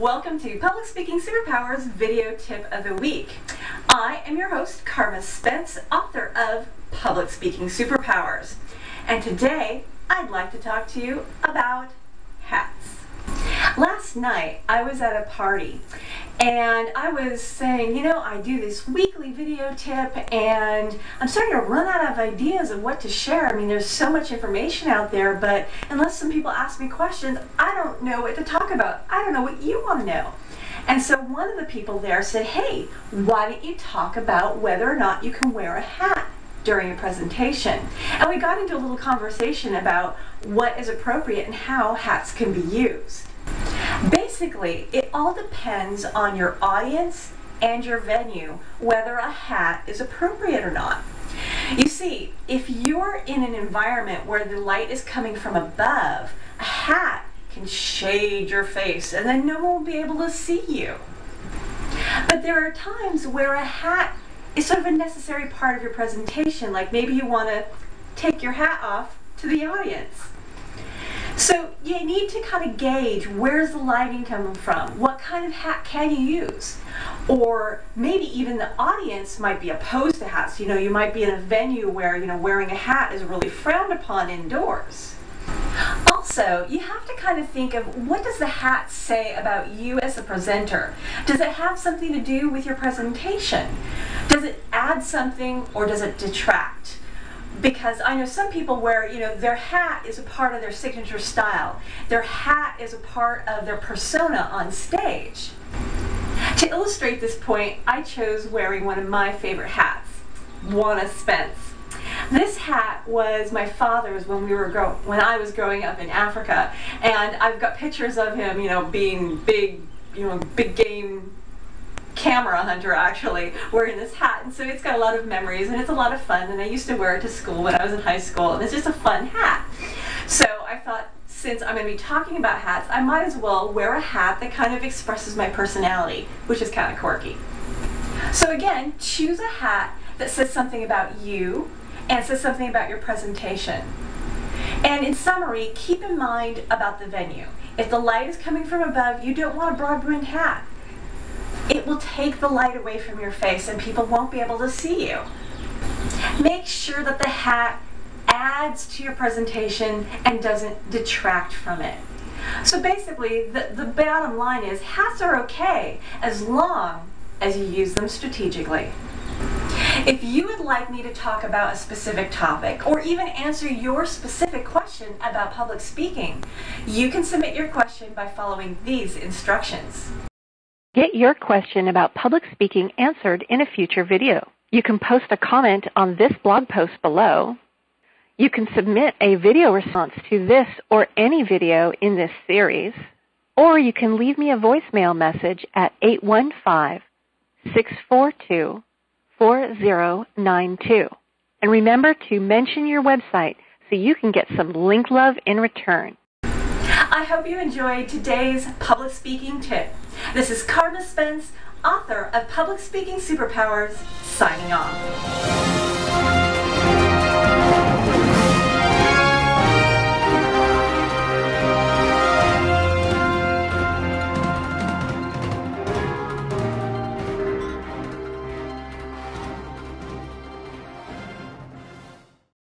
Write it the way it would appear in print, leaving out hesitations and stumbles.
Welcome to Public Speaking Superpowers Video Tip of the Week. I am your host, Karma Spence, author of Public Speaking Superpowers. And today, I'd like to talk to you about hats. Last night, I was at a party and I was saying, I do this weekly video tip and I'm starting to run out of ideas of what to share. I mean, there's so much information out there, but unless some people ask me questions, I don't know what to talk about. I don't know what you want to know. And so one of the people there said, hey, why don't you talk about whether or not you can wear a hat during a presentation? And we got into a little conversation about what is appropriate and how hats can be used. Basically, it all depends on your audience and your venue whether a hat is appropriate or not. You see, if you're in an environment where the light is coming from above, a hat can shade your face and then no one will be able to see you. But there are times where a hat is sort of a necessary part of your presentation, like maybe you want to take your hat off to the audience. So you need to kind of gauge, where's the lighting coming from? What kind of hat can you use? Or maybe even the audience might be opposed to hats. You might be in a venue where, wearing a hat is really frowned upon indoors. Also, you have to kind of think of, what does the hat say about you as a presenter? Does it have something to do with your presentation? Does it add something or does it detract? Because I know some people where, their hat is a part of their signature style. Their hat is a part of their persona on stage. To illustrate this point, I chose wearing one of my favorite hats, Juana Spence. This hat was my father's when I was growing up in Africa, and I've got pictures of him, being big, big game camera hunter, actually, wearing this hat. And so it's got a lot of memories and it's a lot of fun, and I used to wear it to school when I was in high school, and it's just a fun hat. So I thought, since I'm going to be talking about hats, I might as well wear a hat that kind of expresses my personality, which is kind of quirky. So again, choose a hat that says something about you and says something about your presentation. And in summary, keep in mind about the venue. If the light is coming from above, you don't want a broad-brimmed hat. It will take the light away from your face and people won't be able to see you. Make sure that the hat adds to your presentation and doesn't detract from it. So basically, the bottom line is, hats are okay as long as you use them strategically. If you would like me to talk about a specific topic or even answer your specific question about public speaking, you can submit your question by following these instructions. Get your question about public speaking answered in a future video. You can post a comment on this blog post below. You can submit a video response to this or any video in this series. Or you can leave me a voicemail message at 815-642-4092. And remember to mention your website so you can get some link love in return. I hope you enjoyed today's public speaking tip. This is Karma Spence, author of Public Speaking Superpowers, signing off.